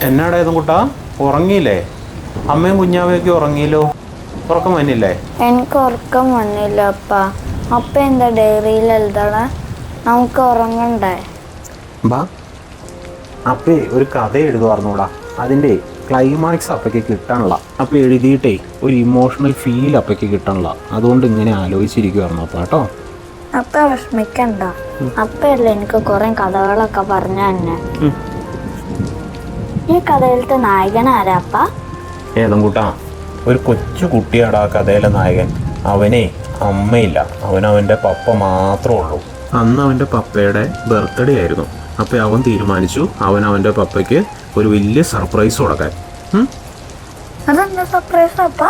എന്നാടേതും കുട്ടാ, ഉറങ്ങിയില്ലേ? അമ്മയും കുഞ്ഞാവയൊക്കെ ഉറങ്ങിയല്ലോ. ഉറക്കം വന്നില്ലേ? എനിക്ക് ഉറക്കം വന്നില്ല അപ്പ. അപ്പ എന്താ ഡയറിയിൽ എഴുതണേ? നമുക്ക് ഉറങ്ങണ്ടേ? ബാ, അപ്പേ ഒരു കഥ എഴുതുമായിരുന്നൂടാ. അതിൻ്റെ ക്ലൈമാക്സ് അപ്പയ്ക്ക് കിട്ടണില്ല. അപ്പം എഴുതിയിട്ടേ ഒരു ഇമോഷണൽ ഫീൽ അപ്പയ്ക്ക് കിട്ടണില്ല. അതുകൊണ്ട് ഇങ്ങനെ ആലോചിച്ചിരിക്കുമായിരുന്നു അപ്പ കേട്ടോ. അപ്പ വിഷമിക്കണ്ട. അപ്പയല്ലേ എനിക്ക് കുറെ കഥകളൊക്കെ പറഞ്ഞു തന്നെ. ഈ കഥയിലത്തെ നായകൻ ആരാ അപ്പ? ഏതും കൂട്ടാ, ഒരു കൊച്ചു കുട്ടിയാടാ കഥയിലെ നായകൻ. അവനെ അമ്മയില്ല, അവനവൻ്റെ പപ്പ മാത്രമേ ഉള്ളൂ. അന്ന് അവൻ്റെ പപ്പയുടെ ബർത്ത്ഡേ ആയിരുന്നു. അപ്പം അവൻ തീരുമാനിച്ചു അവൻ്റെ പപ്പയ്ക്ക് ഒരു വലിയ സർപ്രൈസ് കൊടുക്കാൻ. അതെന്താ സർപ്രൈസ് അപ്പ?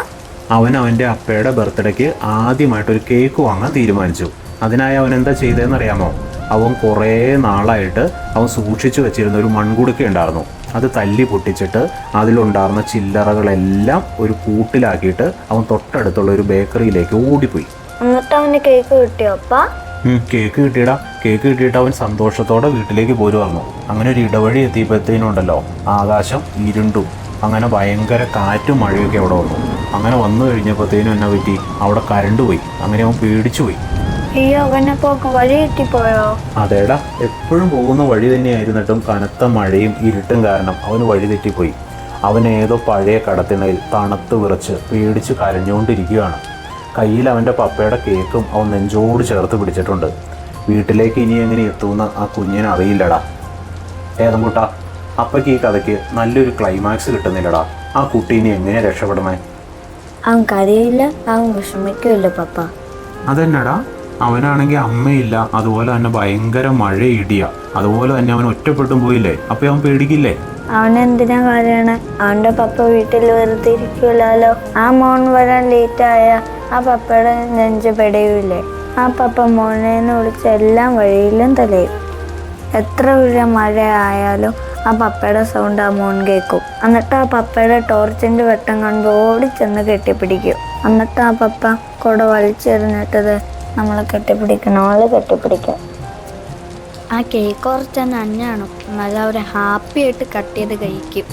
അവൻ്റെ അപ്പയുടെ ബർത്ത്ഡേക്ക് ആദ്യമായിട്ടൊരു കേക്ക് വാങ്ങാൻ തീരുമാനിച്ചു. അതിനായി അവൻ എന്താ ചെയ്തതെന്നറിയാമോ? അവൻ കുറേ നാളായിട്ട് അവൻ സൂക്ഷിച്ചു വെച്ചിരുന്ന ഒരു മൺകുടുക്ക ഉണ്ടായിരുന്നു. അത് തല്ലി പൊട്ടിച്ചിട്ട് അതിലുണ്ടായിരുന്ന ചില്ലറകളെല്ലാം ഒരു കൂട്ടിലാക്കിയിട്ട് അവൻ തൊട്ടടുത്തുള്ള ഒരു ബേക്കറിയിലേക്ക് ഓടിപ്പോയി. എന്നിട്ട് അവന് കേക്ക് കിട്ടിയോ അപ്പ? കേക്ക് കിട്ടിയടാ. കേക്ക് കിട്ടിയിട്ട് അവൻ സന്തോഷത്തോടെ വീട്ടിലേക്ക് പോരുമായിരുന്നു. അങ്ങനെ ഒരു ഇടവഴി എത്തിയപ്പോഴത്തേനുണ്ടല്ലോ, ആകാശം ഇരുണ്ടു. അങ്ങനെ ഭയങ്കര കാറ്റും മഴയൊക്കെ അവിടെ വന്നു. അങ്ങനെ വന്നു കഴിഞ്ഞപ്പോഴത്തേനും എന്നെ പറ്റി, അവിടെ കരണ്ട് പോയി. അങ്ങനെ അവൻ പേടിച്ചു പോയി. അയ്യോ, അവനപ്പോ വഴി തെറ്റിപ്പോയോ? അതേടാ, എപ്പോഴും പോകുന്ന വഴി തന്നെയായിരുന്നിട്ടും കനത്ത മഴയും ഇരുട്ടും കാരണം അവന് വഴി തെറ്റിപ്പോയി. അവൻ ഏതോ പഴയ കടത്തിണയിൽ തണുത്ത് വിറച്ച് പേടിച്ച് കരഞ്ഞുകൊണ്ടിരിക്കുകയാണ്. കയ്യിൽ അവൻ്റെ പപ്പയുടെ കേക്കും അവൻ നെഞ്ചോട് ചേർത്ത് പിടിച്ചിട്ടുണ്ട്. വീട്ടിലേക്ക് ഇനി എങ്ങനെ എത്തുമെന്ന് ആ കുഞ്ഞിനെ അറിയില്ലടാ. ഏതും കൂട്ടാ, അപ്പയ്ക്ക് ഈ കഥയ്ക്ക് നല്ലൊരു ക്ലൈമാക്സ് കിട്ടുന്നില്ലടാ. ആ കുട്ടി ഇനി എങ്ങനെ രക്ഷപ്പെടണേ? അവൻ കരയില്ല, അവൻ വിഷമിക്കില്ല പപ്പ. അതെന്നടാ, അവനാണെങ്കിൽ അമ്മയില്ല, അതുപോലെ തന്നെ ഭയങ്കര മഴ ഇടിയ, അതുപോലെ തന്നെ അവൻ ഒറ്റപ്പെട്ടും പോയില്ലേ. അപ്പം അവൻ പേടിക്കില്ലേ? അവനെന്തിനാ കരയണേ? അവന്റെ പപ്പ വീട്ടിൽ വെറുതെ ഇരിക്കൂലോ. ആ മോൻ വരാൻ ലേറ്റായ ആ പപ്പയുടെ നെഞ്ച് പെടയൂലേ? ആ പപ്പ മോനേന്ന് വിളിച്ച എല്ലാ വഴിയിലും തലയും. എത്ര വലിയ മഴ ആയാലും ആ പപ്പയുടെ സൗണ്ട് ആ മോൻ കേൾക്കും. എന്നിട്ട് ആ പപ്പയുടെ ടോർച്ചിന്റെ വെട്ടം കണ്ട് ഓടിച്ചെന്ന് കെട്ടിപ്പിടിക്കും. എന്നിട്ട് ആ പപ്പ കൂടെ വലിച്ചെറിഞ്ഞിട്ടത് നമ്മൾ കെട്ടിപ്പിടിക്കണം, ആള് കെട്ടിപ്പിടിക്കും. ആ കേക്ക് കുറച്ച് നന്നാണ്, എന്നാലും അവർ ഹാപ്പി ആയിട്ട് കട്ട് ചെയ്ത് കഴിക്കും.